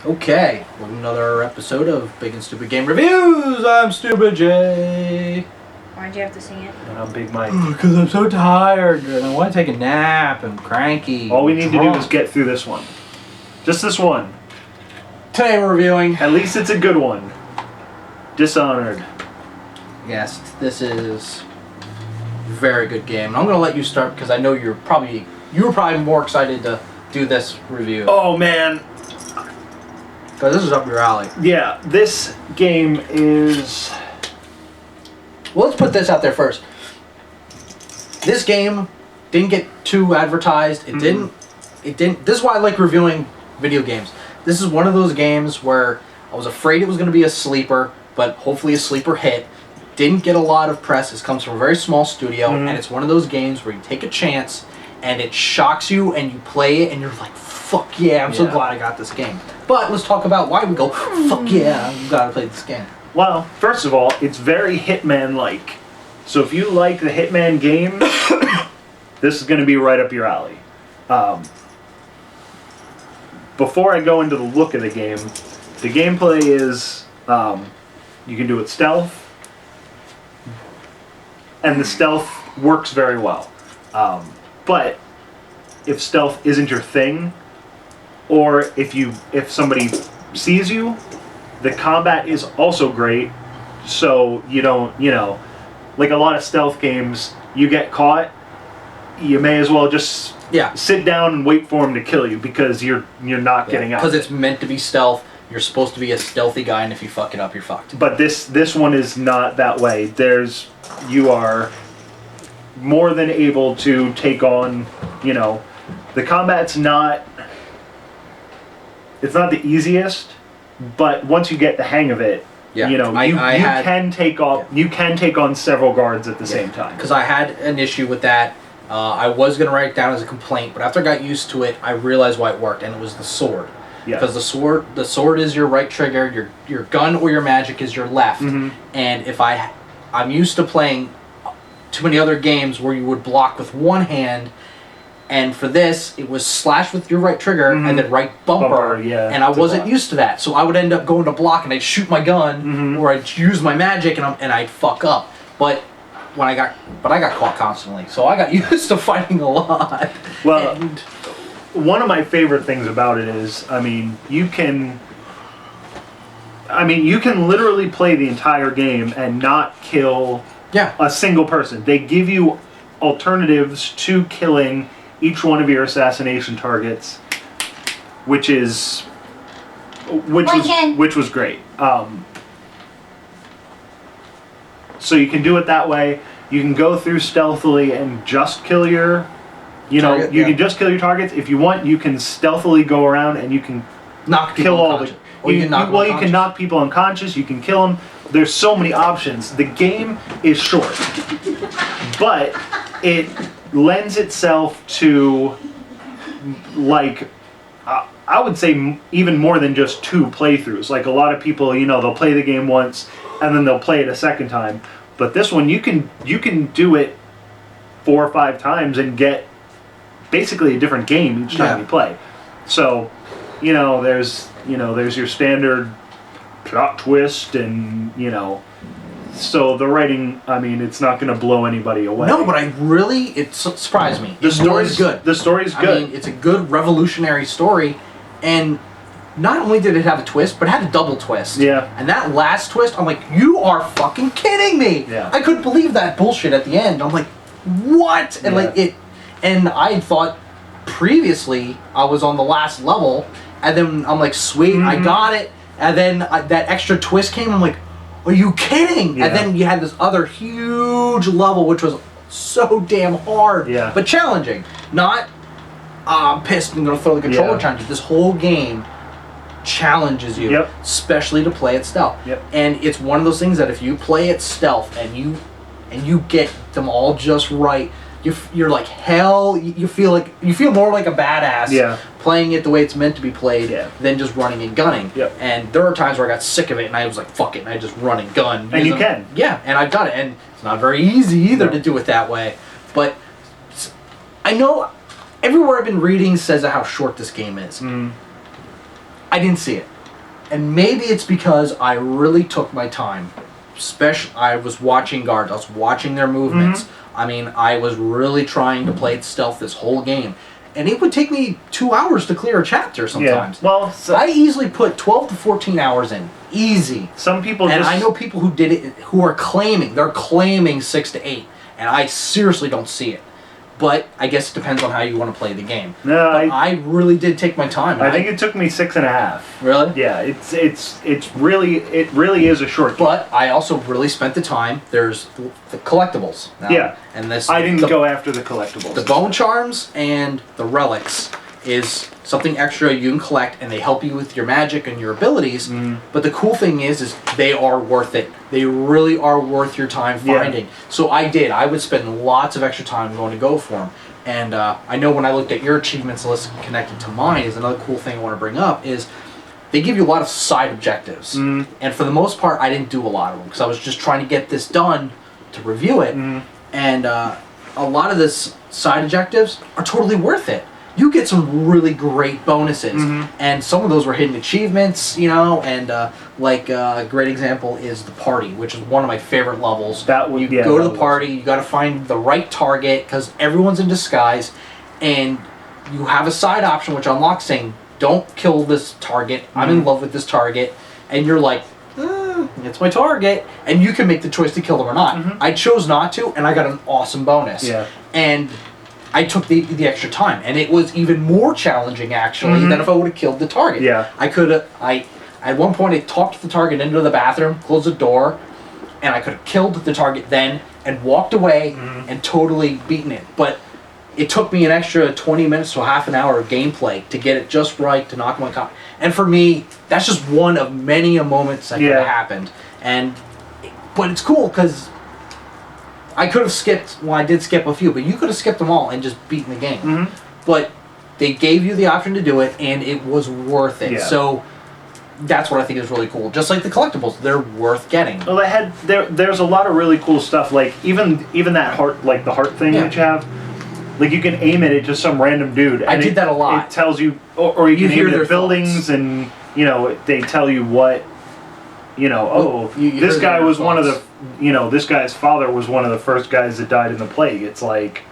Okay, with another episode of Big and Stupid Game Reviews. I'm Stupid J. Why'd you have to sing it? And I'm Big Mike. Because I'm so tired and I want to take a nap and cranky. All we need to do drunk. is get through this one. Just this one. Today we're reviewing. At least it's a good one. Dishonored. Yes, this is a very good game. And I'm going to let you start because I know you were probably more excited to do this review. Oh man. Because this is up your alley. Yeah, this game is... Well, let's put this out there first. This game didn't get too advertised. It didn't. This is why I like reviewing video games. This is one of those games where I was afraid it was going to be a sleeper, but hopefully a sleeper hit. Didn't get a lot of press. This comes from a very small studio, and it's one of those games where you take a chance, and it shocks you, and you play it, and you're like, fuck yeah, I'm so glad I got this game. But let's talk about why we go, fuck yeah, you gotta play this game. Well, first of all, it's very Hitman-like. So if you like the Hitman game, this is going to be right up your alley. Before I go into the look of the gameplay is you can do it stealth, and the stealth works very well. But if stealth isn't your thing, or if somebody sees you, the combat is also great. So you don't, like a lot of stealth games, you get caught, you may as well just sit down and wait for him to kill you because you're not getting out. Because it's meant to be stealth. You're supposed to be a stealthy guy, and if you fuck it up, you're fucked. But this one is not that way. You are more than able to take on, the combat's not... It's not the easiest, but once you get the hang of it, you can take on several guards at the same time. Because I had an issue with that. I was going to write it down as a complaint, but after I got used to it, I realized why it worked, and it was the sword. Yeah. Because the sword is your right trigger, your gun or your magic is your left. And if I'm used to playing too many other games where you would block with one hand, and for this, it was slash with your right trigger and then right bumper. And I wasn't used to that. So I would end up going to block and I'd shoot my gun or I'd use my magic and I'd fuck up. But I got caught constantly. So I got used to fighting a lot. Well, one of my favorite things about it is, you can literally play the entire game and not kill a single person. They give you alternatives to killing each one of your assassination targets, which was great. So you can do it that way. You can go through stealthily and just kill your, can just kill your targets. If you want, you can stealthily go around and you can kill all the. You can knock people unconscious. You can kill them. There's so many options. The game is short, but it lends itself to, I would say even more than just 2 playthroughs. Like a lot of people, they'll play the game once and then they'll play it a second time. But this one, you can do it 4 or 5 times and get basically a different game each time you play. So, there's your standard plot twist and, so the writing, it's not going to blow anybody away. No, but it surprised me. The story's good. The story's good. It's a good revolutionary story, and not only did it have a twist, but it had a double twist. Yeah. And that last twist, I'm like, you are fucking kidding me! Yeah. I couldn't believe that bullshit at the end. I'm like, what? And and I thought previously I was on the last level, and then I'm like, sweet, I got it. And then that extra twist came, I'm like, are you kidding? Yeah. And then you had this other huge level, which was so damn hard, but challenging. Not, I'm pissed and gonna throw the controller challenge. This whole game challenges you, especially to play it stealth. And it's one of those things that if you play it stealth and you get them all just right, you're like hell. You feel more like a badass playing it the way it's meant to be played than just running and gunning. And there are times where I got sick of it and I was like, fuck it, and I just run and gun. And you can. Yeah, and I've done it, and it's not very easy either to do it that way. But I know everywhere I've been reading says how short this game is. I didn't see it. And maybe it's because I really took my time. I was watching guards. I was watching their movements. I mean, I was really trying to play it stealth this whole game. And it would take me 2 hours to clear a chapter sometimes. Yeah. Well, I easily put 12 to 14 hours in. Easy. Some people and I know people who did it who are claiming. They're claiming 6 to 8. And I seriously don't see it. But I guess it depends on how you want to play the game. No, I really did take my time. I think it took me 6.5. Really? Yeah, it really is a short game. But I also really spent the time. There's the collectibles. Now, yeah. And this I didn't go after the collectibles. The bone charms and the relics is something extra you can collect, and they help you with your magic and your abilities. But the cool thing is they are worth it. They really are worth your time finding. Yeah. So I would spend lots of extra time going to go for them. And I know when I looked at your achievements list connected to mine, is another cool thing I want to bring up is they give you a lot of side objectives. And for the most part, I didn't do a lot of them because I was just trying to get this done to review it. And a lot of this side objectives are totally worth it. You get some really great bonuses, and some of those were hidden achievements, you know, and a great example is the party, which is one of my favorite levels. You go to the party, you got to find the right target, because everyone's in disguise, and you have a side option which unlocks saying, don't kill this target, I'm in love with this target, and you're like, it's my target, and you can make the choice to kill them or not. I chose not to, and I got an awesome bonus. Yeah. And I took the extra time, and it was even more challenging actually than if I would have killed the target. Yeah. At one point I talked the target into the bathroom, closed the door, and I could have killed the target then and walked away and totally beaten it. But it took me an extra 20 minutes to half an hour of gameplay to get it just right to knock my cop. And for me, that's just one of many moments that could have happened. But it's cool because I could have skipped, well, I did skip a few, but you could have skipped them all and just beaten the game. But they gave you the option to do it, and it was worth it. Yeah. So that's what I think is really cool. Just like the collectibles, they're worth getting. Well, there's a lot of really cool stuff, like even that heart, like the heart thing that you have. Like you can aim it at just some random dude. And I did that a lot. It tells you, or you can aim it at buildings, thoughts. And they tell you what. This guy was one of the, this guy's father was one of the first guys that died in the plague. It's like,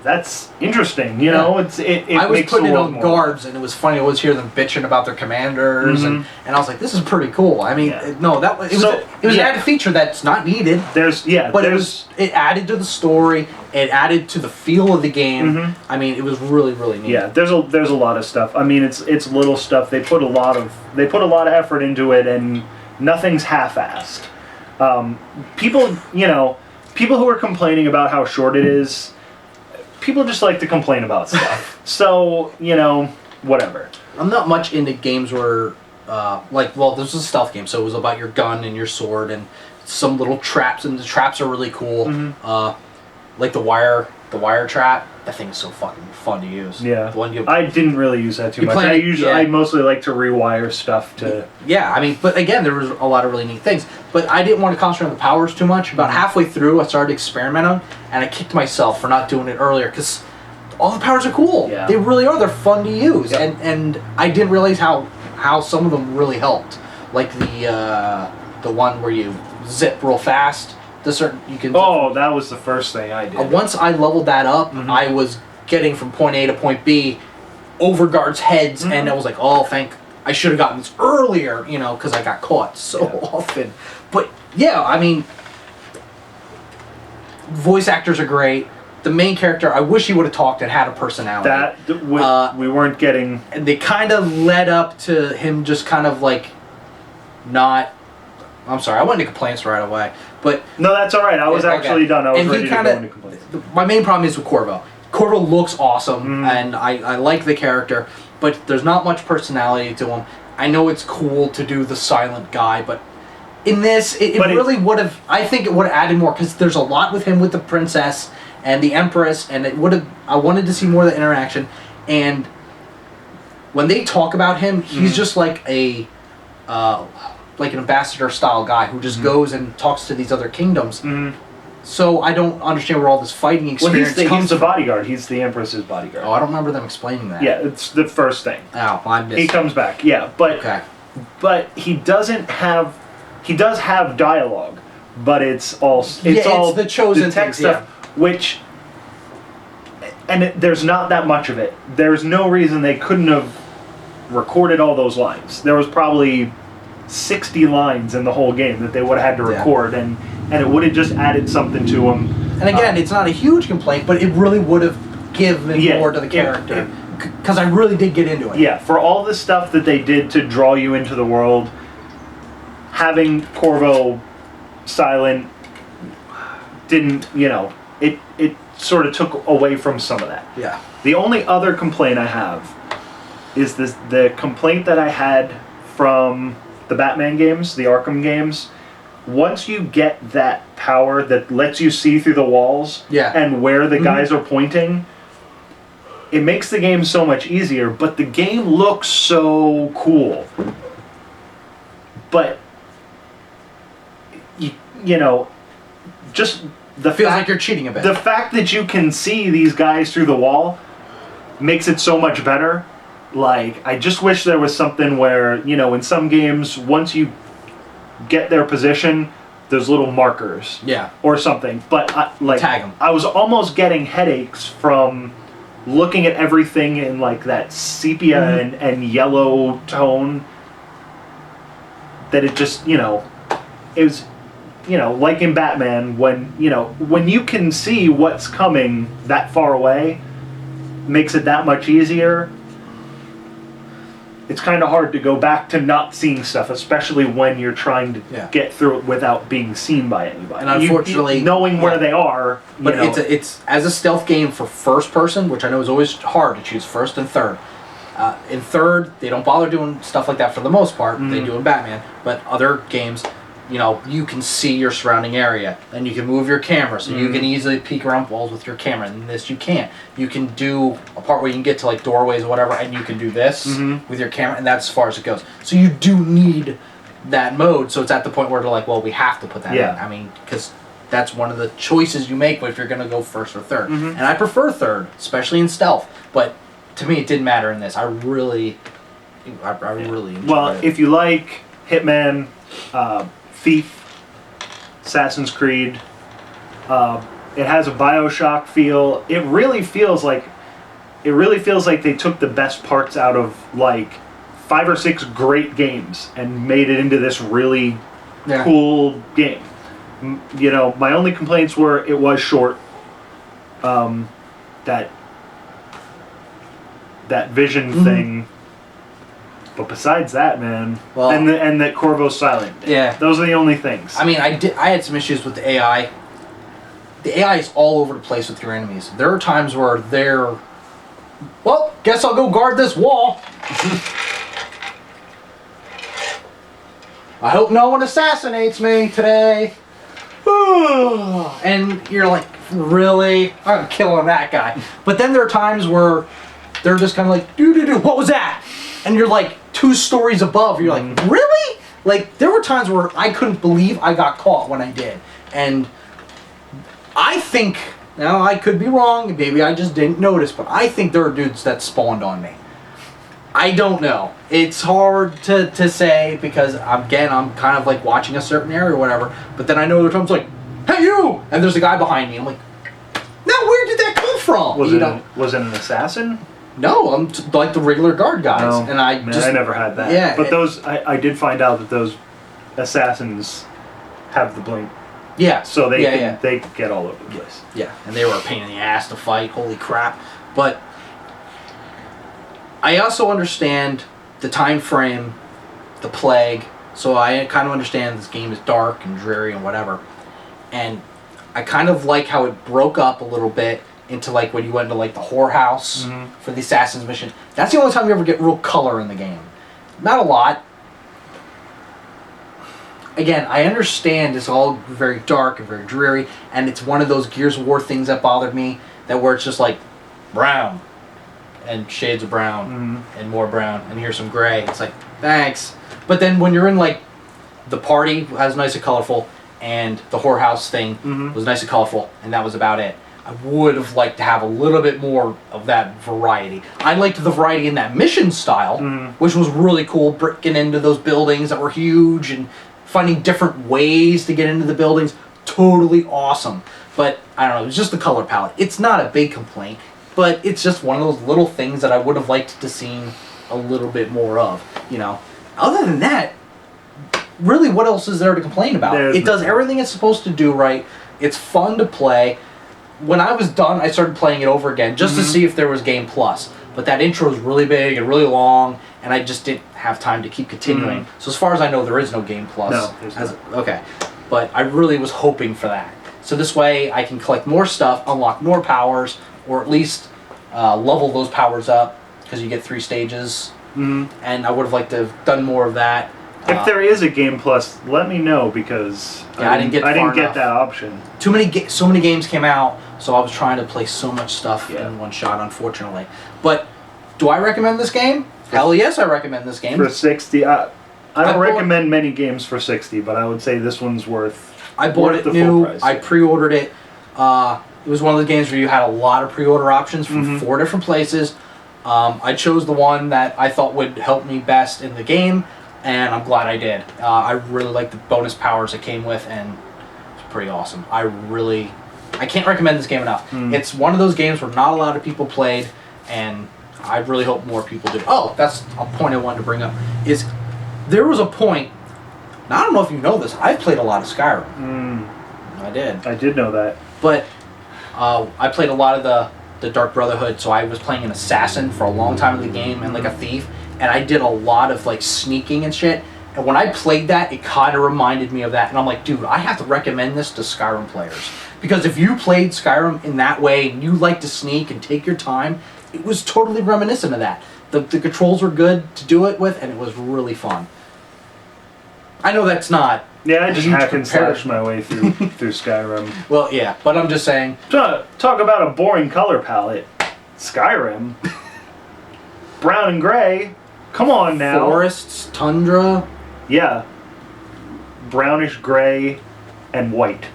that's interesting, it I was makes putting it the world on more. guards, and it was funny. I always hear them bitching about their commanders, and I was like, this is pretty cool. I mean, it was an added feature that's not needed. It added to the story. It added to the feel of the game. I mean, it was really, really neat. Yeah, there's a lot of stuff. I mean, it's little stuff. They put a lot of effort into it, and nothing's half-assed. People who are complaining about how short it is, people just like to complain about stuff. So, whatever. I'm not much into games where, this was a stealth game, so it was about your gun and your sword and some little traps, and the traps are really cool. Like the wire trap. That thing is so fucking fun to use. Yeah. The one I didn't really use that too much. I mostly like to rewire stuff to. Yeah, I mean, but again, there was a lot of really neat things. But I didn't want to concentrate on the powers too much. About halfway through, I started experimenting, and I kicked myself for not doing it earlier because all the powers are cool. Yeah. They really are. They're fun to use, Yep. and I didn't realize how some of them really helped. Like the one where you zip real fast. That was the first thing I did. Once I leveled that up, I was getting from point A to point B over guards' heads, and I was like, I should have gotten this earlier, because I got caught so often. But yeah, I mean, voice actors are great. The main character, I wish he would have talked and had a personality. We weren't getting. And they kind of led up to him just kind of like not. I'm sorry, I went into complaints right away. But no, that's all right. I was actually done. I was ready to go into complaints. My main problem is with Corvo. Corvo looks awesome, and I like the character, but there's not much personality to him. I know it's cool to do the silent guy, but in this, it really would have. I think it would have added more because there's a lot with him with the princess and the empress, and it would have. I wanted to see more of the interaction, and when they talk about him, he's just like a. Like an ambassador style guy who just goes and talks to these other kingdoms. So I don't understand where all this fighting experience comes he's the from. bodyguard. He's the Empress's bodyguard. Oh, I don't remember them explaining that. Yeah, it's the first thing. Oh, I missed He it. comes back, yeah, but Okay. but he doesn't have. He does have dialogue, but it's all It's the chosen text things, stuff, which. And there's not that much of it. There's no reason they couldn't have recorded all those lines. There was probably 60 lines in the whole game that they would have had to record, and it would have just added something to them. And again, it's not a huge complaint, but it really would have given more to the character. Because I really did get into it. Yeah, for all the stuff that they did to draw you into the world, having Corvo silent didn't, it sort of took away from some of that. Yeah. The only other complaint I have is the complaint that I had from the Batman games, the Arkham games. Once you get that power that lets you see through the walls and where the guys are pointing, it makes the game so much easier, but the game looks so cool. But, just the feels fact, like you're cheating a bit. The fact that you can see these guys through the wall makes it so much better. Like, I just wish there was something where, in some games, once you get their position, there's little markers. Yeah. Or something. But, tag them. I was almost getting headaches from looking at everything in, that sepia and yellow tone. That it just, it was, like in Batman, when you can see what's coming that far away, makes it that much easier. It's kind of hard to go back to not seeing stuff, especially when you're trying to get through it without being seen by anybody. And unfortunately, knowing where they are. But it's as a stealth game for first person, which I know is always hard to choose first and third. In third, they don't bother doing stuff like that for the most part. They do in Batman, but other games, you can see your surrounding area, and you can move your camera, so you can easily peek around walls with your camera. And this you can't. You can do a part where you can get to doorways or whatever, and you can do this with your camera, and that's as far as it goes. So you do need that mode. So it's at the point where they're like, well, we have to put that in. I mean, because that's one of the choices you make if you're going to go first or third. And I prefer third, especially in stealth. But to me, it didn't matter in this. I really enjoyed it. If you like Hitman, Thief, Assassin's Creed, it has a BioShock feel. It really feels like they took the best parts out of 5 or 6 great games and made it into this really cool game. My only complaints were it was short. That vision thing. But besides that, man, and that Corvo's silent. Yeah, those are the only things. I mean, I had some issues with the AI. The AI is all over the place with your enemies. There are times where they're, well, guess I'll go guard this wall. I hope no one assassinates me today. And you're like, really? I'm killing that guy. But then there are times where they're just kind of like, do, what was that? And you're like 2 stories above. You're like, really? There were times where I couldn't believe I got caught when I did. And I think, now I could be wrong, maybe I just didn't notice, but I think there are dudes that spawned on me. I don't know. It's hard to say because, again, I'm kind of watching a certain area or whatever, but then I know there comes hey you! And there's a guy behind me. I'm like, now where did that come from? Was it an assassin? No, I'm the regular guard guys, and I never had that. Yeah, but those I did find out that those assassins have the blink. Yeah, so they get all over the place. Yeah, and they were a pain in the ass to fight. Holy crap! But I also understand the time frame, the plague. So I kind of understand this game is dark and dreary and whatever, and I kind of like how it broke up a little bit into when you went into the whorehouse for the assassin's mission. That's the only time you ever get real color in the game. Not a lot. Again, I understand it's all very dark and very dreary, and it's one of those Gears of War things that bothered me, that where it's just brown and shades of brown and more brown, and here's some gray. It's thanks. But then when you're in the party, has nice and colorful, and the whorehouse thing was nice and colorful, and that was about it. I would have liked to have a little bit more of that variety. I liked the variety in that mission style, which was really cool, breaking into those buildings that were huge and finding different ways to get into the buildings. Totally awesome. But, I don't know, it's just the color palette. It's not a big complaint, but it's just one of those little things that I would have liked to seen a little bit more of, you know. Other than that, really, what else is there to complain about? It does everything it's supposed to do right. It's fun to play. When I was done, I started playing it over again just to see if there was Game Plus. But that intro is really big and really long, and I just didn't have time to keep continuing. So as far as I know, there is no Game Plus. No, there's not. Okay. But I really was hoping for that. So this way, I can collect more stuff, unlock more powers, or at least level those powers up, because you get 3 stages. And I would have liked to have done more of that. If there is a Game Plus, let me know, because I didn't get that option. So many games came out, so I was trying to play so much stuff in one shot, unfortunately. But do I recommend this game? Hell yes, I recommend this game. For 60, I don't recommend many games for 60, but I would say this one's worth. I bought it new. I pre-ordered it. It was one of the games where you had a lot of pre-order options from 4 different places. I chose the one that I thought would help me best in the game, and I'm glad I did. I really like the bonus powers it came with, and it's pretty awesome. I can't recommend this game enough. It's one of those games where not a lot of people played, and I really hope more people do. Oh, that's a point I wanted to bring up. Is there was a point, now I don't know if you know this, I've played a lot of Skyrim. I did. I did know that. But I played a lot of the Dark Brotherhood, so I was playing an assassin for a long time in the game, and like a thief, and I did a lot of like sneaking and shit. And when I played that, it kind of reminded me of that, and I'm like, dude, I have to recommend this to Skyrim players. Because if you played Skyrim in that way, and you like to sneak and take your time, it was totally reminiscent of that. The controls were good to do it with, and it was really fun. I know that's not... Yeah, I just hack and slash my way through Skyrim. Well, yeah, but I'm just saying... Talk about a boring color palette. Skyrim. Brown and gray. Come on now. Forests, tundra. Yeah. Brownish gray and white.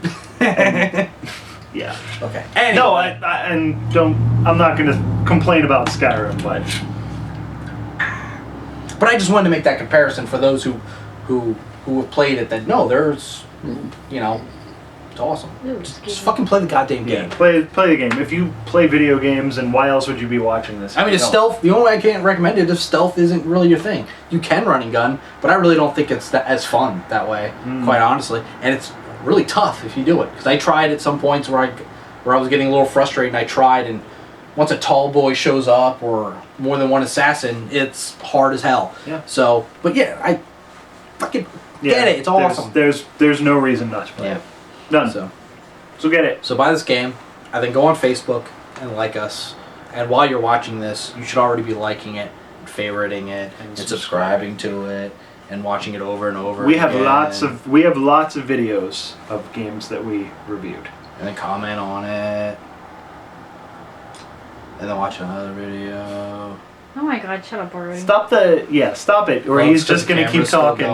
Yeah. Okay. Anyway. No, I'm not going to complain about Skyrim, but I just wanted to make that comparison for those who have played it, that no, there's, you know, it's awesome. Just fucking play the goddamn game. Yeah, play the game. If you play video games, and why else would you be watching this? I mean, it's stealth. The only way I can't recommend it if stealth isn't really your thing. You can run and gun, but I really don't think it's as fun that way, quite honestly. And it's really tough if you do it. Because I tried at some points where I was getting a little frustrated, and I tried, and once a tall boy shows up, or more than one assassin, it's hard as hell. Yeah. So, but yeah, I fucking get it. It's awesome. There's no reason not to play it. None. So get it. So buy this game. I think go on Facebook and like us. And while you're watching this, you should already be liking it, favoriting it, and subscribing to it, and watching it over and over. We have lots of videos of games that we reviewed. And then comment on it. And then watch another video. Oh my god, shut up already. Stop it. Or he's just going to keep talking.